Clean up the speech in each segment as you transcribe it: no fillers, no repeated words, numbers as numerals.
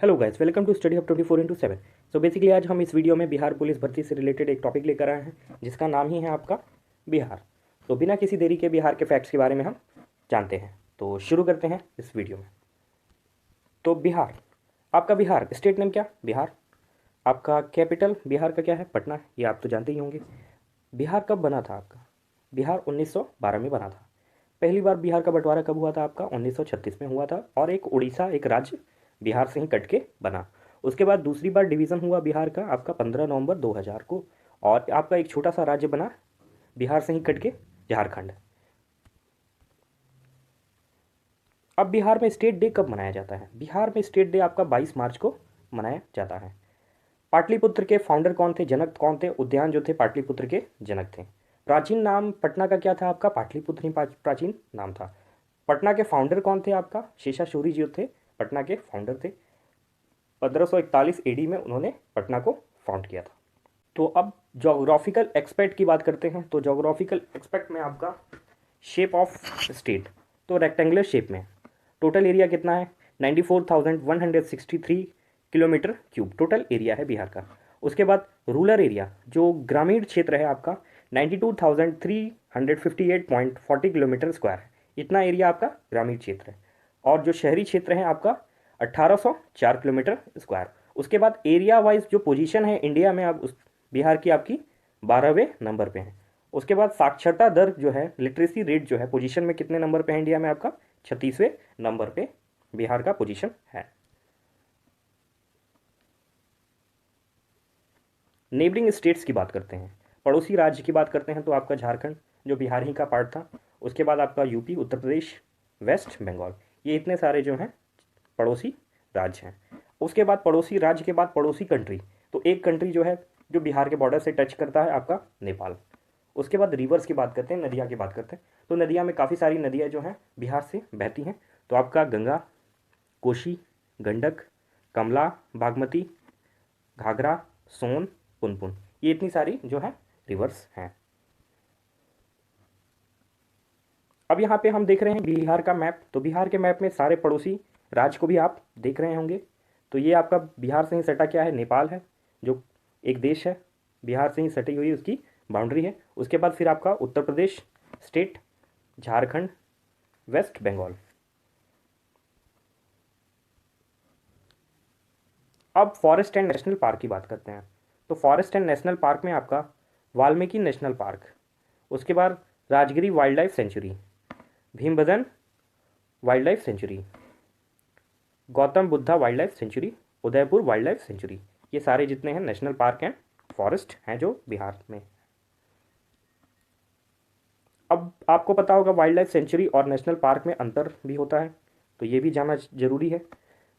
Hello guys, welcome to study hub 24/7। So basically आज हम इस वीडियो में बिहार पुलिस भर्ती से रिलेटेड एक टॉपिक लेकर आए हैं जिसका नाम ही है आपका बिहार। तो बिना किसी देरी के बिहार के फैक्ट्स के बारे में हम जानते हैं। तो शुरू करते हैं इस वीडियो में। तो बिहार, आपका बिहार स्टेट नेम क्या? बिहार। आपका कैपिटल बिहार का क्या है? पटना। ये आप तो जानते ही होंगे। बिहार कब बना था आपका? बिहार 1912 में बना था। पहली बार बिहार का बंटवारा कब हुआ था आपका? 1936 में हुआ था, और एक उड़ीसा एक राज्य बिहार से ही कट के बना। उसके बाद दूसरी बार डिवीज़न हुआ बिहार का आपका 15 नवंबर 2000 को, और आपका एक छोटा सा राज्य बना बिहार से ही कट के, झारखंड। अब बिहार में स्टेट डे कब मनाया जाता है? बिहार में स्टेट डे आपका 22 मार्च को मनाया जाता है। पाटलिपुत्र के फाउंडर कौन थे? जनक कौन थे? उद्यान जो थे पाटलिपुत्र के जनक थे। प्राचीन नाम पटना का क्या था आपका? पाटलिपुत्र ही प्राचीन नाम था। पटना के फाउंडर कौन थे आपका? शेषाचोरी जी थे, पटना के फाउंडर थे। 1541 एडी में उन्होंने पटना को फाउंड किया था। तो अब जोग्राफिकल एक्सपेक्ट की बात करते हैं। तो जोग्राफिकल एक्सपेक्ट में आपका शेप ऑफ स्टेट तो रेक्टेंगुलर शेप में। टोटल एरिया कितना है? 94,163 किलोमीटर क्यूब टोटल एरिया है बिहार का। उसके बाद रूरल एरिया जो ग्रामीण क्षेत्र है आपका 92,358.40 किलोमीटर स्क्वायर है। इतना एरिया आपका ग्रामीण क्षेत्र है। और जो शहरी क्षेत्र है आपका 1804 किलोमीटर स्क्वायर। उसके बाद एरिया वाइज जो पोजीशन है इंडिया में, अब उस बिहार की आपकी 12वें नंबर पे है। उसके बाद साक्षरता दर जो है, लिटरेसी रेट जो है, पोजीशन में कितने नंबर पे है इंडिया में आपका? 36वें नंबर पे बिहार का पोजीशन है। नेबरिंग स्टेट्स की बात करते हैं, पड़ोसी राज्य की बात करते हैं, तो आपका झारखंड जो बिहार ही का पार्ट था। उसके बाद आपका यूपी, उत्तर प्रदेश, वेस्ट बंगाल, ये इतने सारे जो हैं पड़ोसी राज्य हैं। उसके बाद पड़ोसी राज्य के बाद पड़ोसी कंट्री, तो एक कंट्री जो है जो बिहार के बॉर्डर से टच करता है आपका नेपाल। उसके बाद रिवर्स की बात करते हैं, नदियाँ की बात करते हैं। तो नदियाँ में काफ़ी सारी नदियाँ जो हैं बिहार से बहती हैं। तो आपका गंगा, कोशी, गंडक, कमला, बागमती, घाघरा, सोन, पुनपुन, ये इतनी सारी जो है रिवर्स हैं। अब यहाँ पे हम देख रहे हैं बिहार का मैप। तो बिहार के मैप में सारे पड़ोसी राज्य को भी आप देख रहे होंगे। तो ये आपका बिहार से ही सटा क्या है? नेपाल है, जो एक देश है, बिहार से ही सटी हुई उसकी बाउंड्री है। उसके बाद फिर आपका उत्तर प्रदेश स्टेट, झारखंड, वेस्ट बंगाल। अब फॉरेस्ट एंड नेशनल पार्क की बात करते हैं। तो फॉरेस्ट एंड नेशनल पार्क में आपका वाल्मीकि नेशनल पार्क, उसके बाद Rajgiri wildlife sanctuary, Bhimbandh wildlife sanctuary, Gautam Buddha wildlife sanctuary, Udaipur wildlife sanctuary, ये सारे जितने हैं नेशनल पार्क हैं, फॉरेस्ट हैं जो बिहार में। अब आपको पता होगा वाइल्ड लाइफ सेंचुरी और नेशनल पार्क में अंतर भी होता है, तो ये भी जानना ज़रूरी है।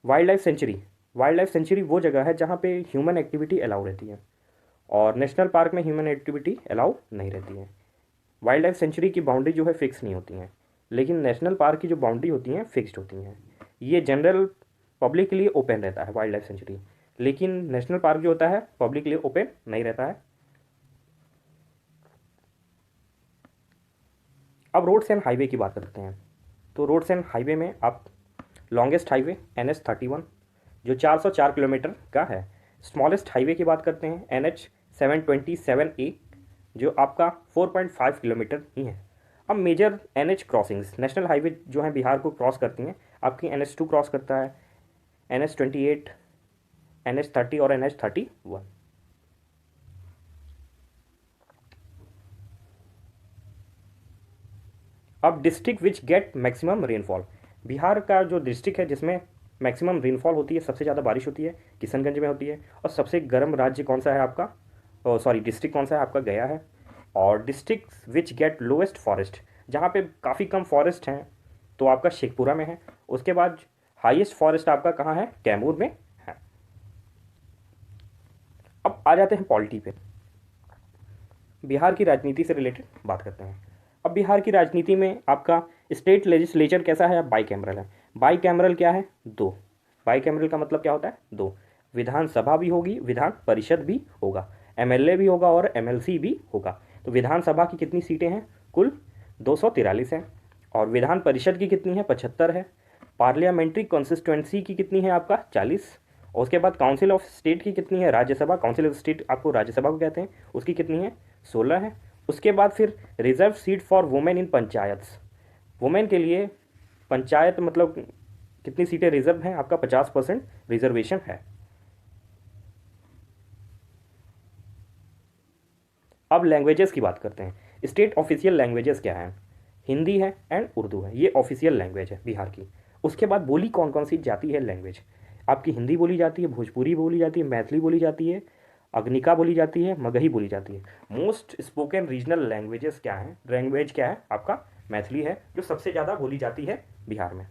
वाइल्ड लाइफ सेंचुरी वो जगह है जहाँ पे ह्यूमन एक्टिविटी अलाउ रहती है, और नेशनल पार्क में ह्यूमन एक्टिविटी अलाउ नहीं रहती है। वाइल्ड लाइफ सेंचुरी की बाउंड्री जो है फिक्स नहीं होती हैं, लेकिन नेशनल पार्क की जो बाउंड्री होती हैं फिक्स्ड होती हैं। ये जनरल पब्लिक के लिए ओपन रहता है वाइल्ड लाइफ सेंचुरी, लेकिन नेशनल पार्क जो होता है पब्लिक के लिए ओपन नहीं रहता है। अब रोड्स एंड हाईवे की बात करते हैं। तो रोड्स एंड हाईवे में आप लॉन्गेस्ट हाईवे NH-31 जो 404 किलोमीटर का है। स्मॉलेस्ट हाईवे की बात करते हैं NH-727A जो आपका 4.5 किलोमीटर ही है। अब major NH crossings, national highway जो हैं बिहार को क्रॉस करती हैं, आपकी NH-2 क्रॉस करता है, NH-28, NH-30 और NH-31। अब district which get maximum rainfall, Bihar का जो डिस्ट्रिक्ट है जिसमें मैक्सिमम रेनफॉल होती है, सबसे ज़्यादा बारिश होती है, किशनगंज में होती है। और सबसे गर्म राज्य कौन सा है आपका? सॉरी, डिस्ट्रिक्ट कौन सा है आपका? गया है। और district which get lowest forest, जहाँ पे काफ़ी कम फॉरेस्ट हैं, तो आपका शेखपुरा में है। उसके बाद हाईएस्ट फॉरेस्ट आपका कहाँ है? कैमूर में है। अब आ जाते हैं पॉलिटी पे, बिहार की राजनीति से रिलेटेड बात करते हैं। अब बिहार की राजनीति में आपका स्टेट लेजिस्लेचर कैसा है? बाई कैमरल है। बाई कैमरल क्या है? दो। बाई कैमरल का मतलब क्या होता है? दो। विधानसभा भी होगी, विधान परिषद भी होगा, MLA भी होगा और MLC भी होगा। तो विधानसभा की कितनी सीटें हैं? कुल 243 हैं। और विधान परिषद की कितनी है? 75 है। पार्लियामेंट्री कॉन्स्टिट्यूंसी की कितनी है आपका? 40। और उसके बाद काउंसिल ऑफ स्टेट की कितनी है, राज्यसभा, काउंसिल ऑफ स्टेट आपको राज्यसभा को कहते हैं, उसकी कितनी है, 16 है। उसके बाद फिर reserve seat for women in panchayat, women के लिए पंचायत मतलब कितनी सीटें रिजर्व हैं, आपका 50% रिजर्वेशन है। अब लैंग्वेजेस की बात करते हैं। स्टेट ऑफिशियल लैंग्वेजेस क्या हैं, हिंदी है एंड उर्दू है, ये ऑफिशियल लैंग्वेज है बिहार की। उसके बाद बोली कौन कौन सी जाती है लैंग्वेज, आपकी हिंदी बोली जाती है, भोजपुरी बोली जाती है, मैथिली बोली जाती है, अग्निका बोली जाती है, मगही बोली जाती है। मोस्ट स्पोकन रीजनल लैंग्वेजेस क्या हैं, लैंग्वेज क्या है आपका, मैथिली है, जो सबसे ज़्यादा बोली जाती है बिहार में।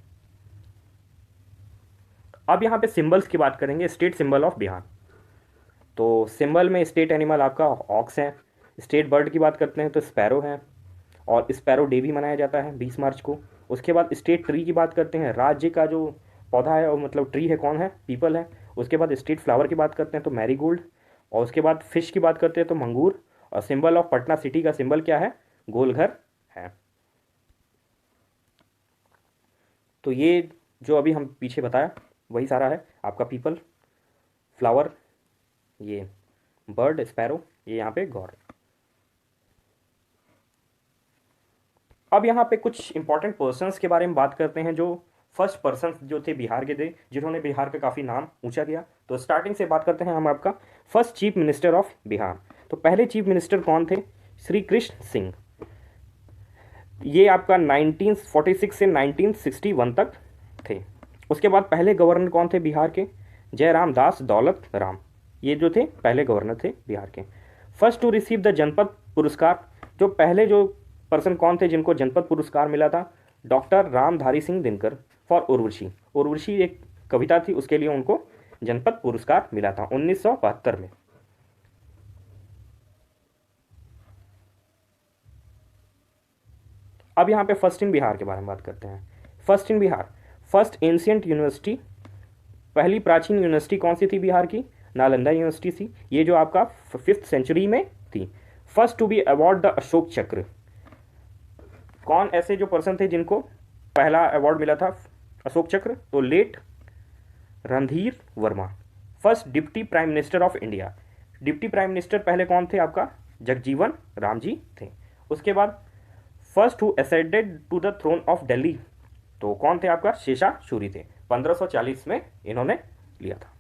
अब यहाँ पे सिंबल्स की बात करेंगे, स्टेट सिंबल ऑफ बिहार। तो सिंबल में स्टेट एनिमल आपका ऑक्स है, स्टेट बर्ड की बात करते हैं तो स्पैरो है, और स्पैरो डे भी मनाया जाता है 20 मार्च को। उसके बाद स्टेट ट्री की बात करते हैं, राज्य का जो पौधा है और मतलब ट्री है कौन है, पीपल है। उसके बाद स्टेट फ्लावर की बात करते हैं तो मैरीगोल्ड, और उसके बाद फिश की बात करते हैं तो मंगूर, और सिंबल ऑफ पटना सिटी का सिंबल क्या है, गोलघर है। तो ये जो अभी हम पीछे बताया वही सारा है आपका, पीपल, फ्लावर, ये बर्ड स्पैरो, ये यहाँ पे गौर। अब यहाँ पे कुछ इंपॉर्टेंट पर्सन्स के बारे में बात करते हैं, जो फर्स्ट पर्सन जो थे बिहार के थे, जिन्होंने बिहार का काफ़ी नाम ऊंचा किया। तो स्टार्टिंग से बात करते हैं हम आपका first chief minister of Bihar. तो पहले चीफ मिनिस्टर कौन थे, श्री कृष्ण सिंह। ये आपका 1946 से 1961 तक थे। उसके बाद पहले गवर्नर कौन थे बिहार के, जयराम दास दौलत राम, ये जो थे पहले गवर्नर थे बिहार के। फर्स्ट टू रिसीव द जनपद पुरस्कार, जो पहले जो पर्सन कौन थे जिनको जनपद पुरस्कार मिला था, डॉक्टर रामधारी सिंह दिनकर फॉर उर्वशी। उर्वशी एक कविता थी, उसके लिए उनको जनपद पुरस्कार मिला था 1972 में। अब यहाँ पे फर्स्ट इन बिहार के बारे में बात करते हैं। First in Bihar, first ancient university, पहली प्राचीन यूनिवर्सिटी कौन सी थी बिहार की, नालंदा यूनिवर्सिटी थी, ये जो आपका 5th सेंचुरी में थी। First to be award the Ashok Chakra, कौन ऐसे जो पर्सन थे जिनको पहला अवार्ड मिला था अशोक चक्र, तो late Randhir Verma. First deputy prime minister of India, deputy prime minister पहले कौन थे आपका, जगजीवन राम जी थे। उसके बाद first who ascended to the throne of Delhi, तो कौन थे आपका, शेषा शूरी थे, 1540 में इन्होंने लिया था।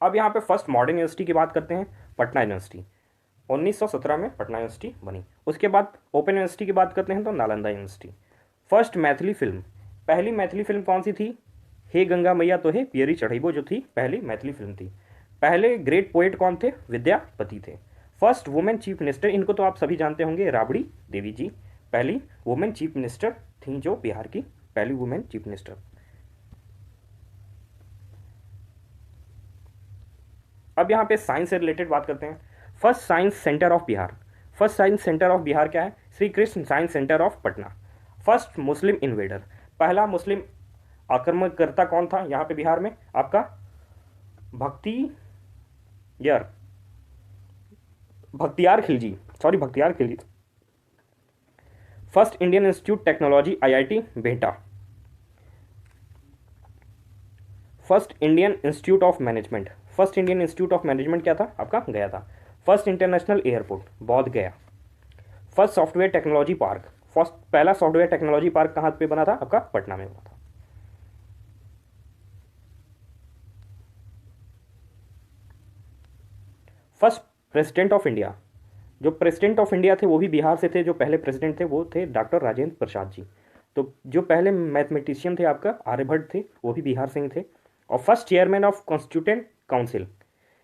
अब यहाँ पे फर्स्ट मॉडर्न यूनिवर्सिटी की बात करते हैं, पटना यूनिवर्सिटी, 1917 में पटना यूनिवर्सिटी बनी। उसके बाद ओपन यूनिवर्सिटी की बात करते हैं तो Nalanda university. First Maithili film, पहली मैथिली फिल्म कौन सी थी, हे गंगा मैया तो हे पियरी चढ़ैबो, जो थी पहली मैथिली फिल्म थी। पहले ग्रेट पोएट कौन थे, विद्यापति थे। फर्स्ट वुमेन चीफ मिनिस्टर, इनको तो आप सभी जानते होंगे, राबड़ी देवी जी पहली वुमेन चीफ मिनिस्टर थी, जो बिहार की पहली वुमेन चीफ मिनिस्टर। अब यहाँ पे साइंस से रिलेटेड बात करते हैं। First science centre of Bihar, first science centre of Bihar क्या है, Shri Krishna science centre of Patna. First Muslim invader, पहला मुस्लिम आक्रमणकर्ता कौन था यहाँ पे बिहार में, आपका Bakhtiyar Khilji, Bakhtiyar Khilji. First Indian institute technology IIT Bihta. First Indian institute of management, first Indian institute of management क्या था आपका, गया था। फर्स्ट इंटरनेशनल एयरपोर्ट, बोध गया। First software technology park, first पहला सॉफ्टवेयर टेक्नोलॉजी पार्क कहाँ पे बना था आपका, पटना में बना था। फर्स्ट प्रेसिडेंट ऑफ इंडिया, जो प्रेसिडेंट ऑफ इंडिया थे वो भी बिहार से थे, जो पहले प्रेसिडेंट थे वो थे डॉक्टर राजेंद्र प्रसाद जी। तो जो पहले मैथमेटिशियन थे आपका आर्यभट्ट थे, वो भी बिहार से ही थे। और first chairman of constituent council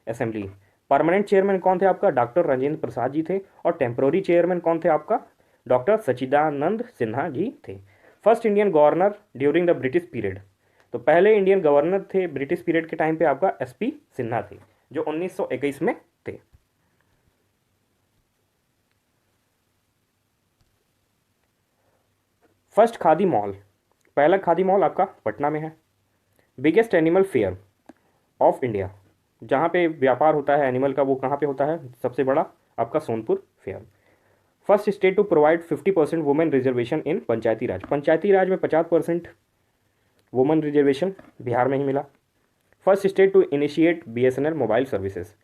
assembly, permanent chairman कौन थे आपका, डॉक्टर राजेंद्र प्रसाद जी थे। और टेम्प्रोरी चेयरमैन कौन थे आपका, डॉक्टर सच्चिदानंद सिन्हा जी थे। First Indian governor during the British period, तो पहले इंडियन गवर्नर थे ब्रिटिश पीरियड के टाइम पे आपका SP सिन्हा थे, जो 1921 में थे। फर्स्ट खादी मॉल, पहला खादी मॉल आपका पटना में है। Biggest animal fair of India, जहाँ पे व्यापार होता है एनिमल का, वो कहाँ पे होता है, सबसे बड़ा आपका Sonpur fair. First state to provide 50% women reservation in Panchayati Raj, Panchayati Raj में 50% वुमेन रिजर्वेशन बिहार में ही मिला। First state to initiate BSNL mobile services,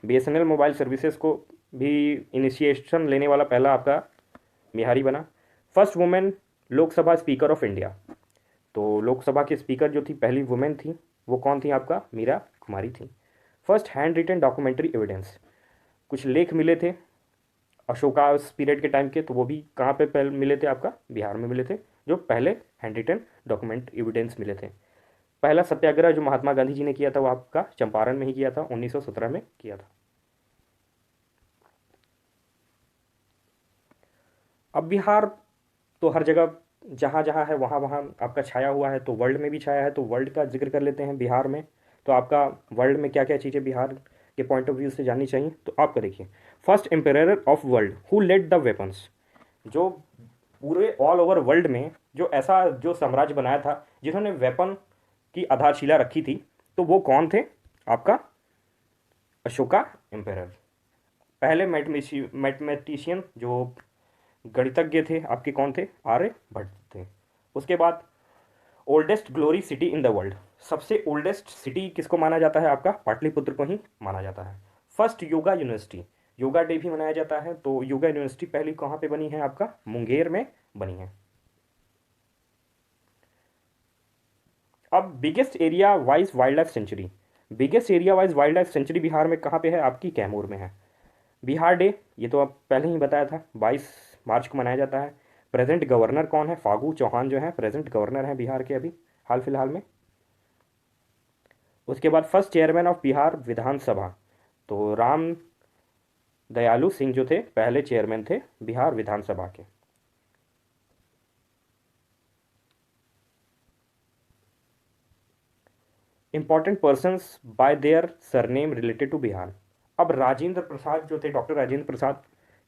BSNL mobile services को भी इनिशिएशन लेने वाला पहला आपका बिहारी बना। First women Lok Sabha speaker of India, तो लोकसभा के स्पीकर जो थी पहली वुमेन थी वो कौन थी आपका, मीरा कुमारी थी। First hand written documentary evidence, कुछ लेख मिले थे अशोका पीरियड के टाइम के, तो वो भी कहाँ पे पहले मिले थे आपका, बिहार में मिले थे, जो पहले हैंड रिटन डॉक्यूमेंट एविडेंस मिले थे। पहला सत्याग्रह जो महात्मा गांधी जी ने किया था वो आपका चंपारण में ही किया था, 1917 में किया था। अब बिहार तो हर जगह जहाँ जहाँ है वहाँ वहाँ आपका छाया हुआ है, तो वर्ल्ड में भी छाया है, तो वर्ल्ड का जिक्र कर लेते हैं बिहार में। तो आपका वर्ल्ड में क्या क्या चीज़ें बिहार के पॉइंट ऑफ व्यू से जाननी चाहिए, तो आपका देखिए, first emperor of world who led the weapons, जो पूरे ऑल ओवर वर्ल्ड में जो ऐसा जो साम्राज्य बनाया था जिन्होंने वेपन की आधारशिला रखी थी, तो वो कौन थे आपका, अशोका एम्परर। पहले मैथमेटिशियन जो गणितज्ञ थे आपके कौन थे, आर्यभट्ट थे। उसके बाद oldest glory city in the world, सबसे ओल्डेस्ट सिटी किसको माना जाता है आपका, पाटलिपुत्र को ही माना जाता है। First yoga university, yoga day भी मनाया जाता है, तो योगा यूनिवर्सिटी पहली कहाँ पे बनी है आपका, मुंगेर में बनी है। अब biggest area wise wild life sanctuary, biggest area wise wild life sanctuary Bihar में कहाँ पे है आपकी, कैमूर में है। बिहार डे ये तो आप पहले ही बताया था, 22 मार्च को मनाया जाता है। प्रेजेंट गवर्नर कौन है, फागू चौहान जो है प्रेजेंट गवर्नर है बिहार के अभी हाल फिलहाल में। उसके बाद फर्स्ट चेयरमैन ऑफ बिहार विधानसभा, तो राम दयालु सिंह जो थे पहले चेयरमैन थे बिहार विधानसभा के। Important persons by their surname related to Bihar. अब राजेंद्र प्रसाद जो थे, डॉक्टर राजेंद्र प्रसाद,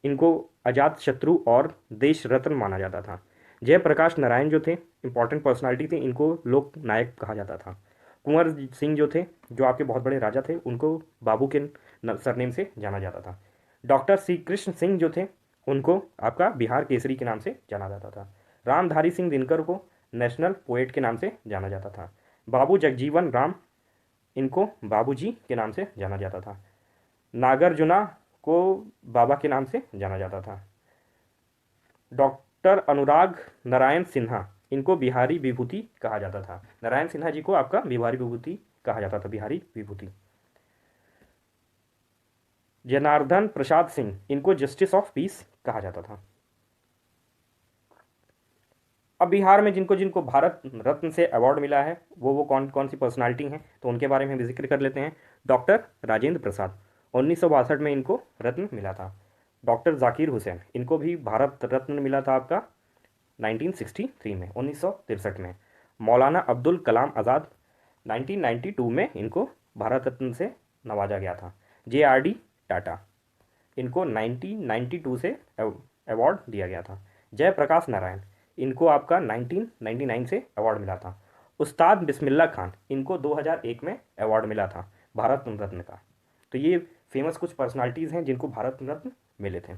इनको अजात शत्रु और देश रत्न माना जाता था। जयप्रकाश नारायण जो थे इंपॉर्टेंट पर्सनालिटी थे, इनको लोक नायक कहा जाता था। कुंवर सिंह जो थे, जो आपके बहुत बड़े राजा थे, उनको बाबू के सरनेम से जाना जाता था। डॉक्टर श्री कृष्ण सिंह जो थे, उनको आपका बिहार केसरी के नाम से जाना जाता था। रामधारी सिंह दिनकर को नेशनल पोएट के नाम से जाना जाता था। बाबू जगजीवन राम, इनको बाबूजी के नाम से जाना जाता था। नागार्जुना को बाबा के नाम से जाना जाता था। डॉक्टर अनुराग नारायण सिन्हा, इनको बिहारी विभूति कहा जाता था। नारायण सिन्हा जी को आपका बिहारी विभूति कहा जाता था, बिहारी विभूति। जनार्दन प्रसाद सिंह, इनको जस्टिस ऑफ पीस कहा जाता था। अब बिहार में जिनको जिनको भारत रत्न से अवार्ड मिला है वो कौन कौन सी पर्सनालिटी हैं, तो उनके बारे में भी जिक्र कर लेते हैं। डॉक्टर राजेंद्र प्रसाद, 1962 में इनको रत्न मिला था। डॉक्टर जाकिर हुसैन, इनको भी भारत रत्न मिला था आपका 1963 में, 1963 में। मौलाना अब्दुल कलाम आज़ाद, 1992 में इनको भारत रत्न से नवाजा गया था। JRD टाटा, इनको 1992 से अवार्ड दिया गया था। जयप्रकाश नारायण, इनको आपका 1999 से अवार्ड मिला था। उस्ताद बिस्मिल्लाह खान, इनको 2001 में अवार्ड मिला था भारत रत्न का। तो ये फेमस कुछ पर्सनालिटीज़ हैं जिनको भारत रत्न मिले थे।